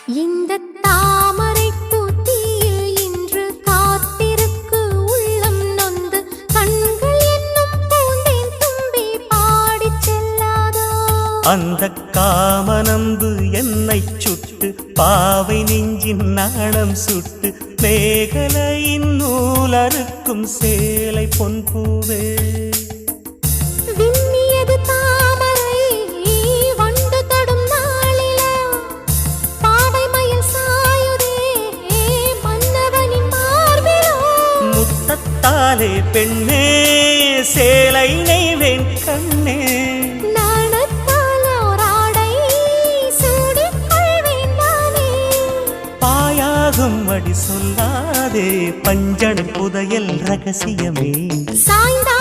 இந்த தாமரை பூத்தியில் இன்று காத்திருக்கு உள்ளம் நொந்து கண்கள் என்னும் பூந்தேன் தும்பி பாடிச் செல்லாதோ அந்த காமனம்பு என்னை சுட்டு பாவை நெஞ்சின் நாணம் சுட்டு மேகலையின் நூலறுக்கும் சேலை பொன்பூவே தாலே பெண்ணே சேலை நெய்வேன் கண்ணே நாணத்தாலோராடை சூடிக்கொள்வேன் நானே பாயாகும் அடி சொல்லாதே பஞ்சண புதையல் ரகசியமே சாய்ந்தா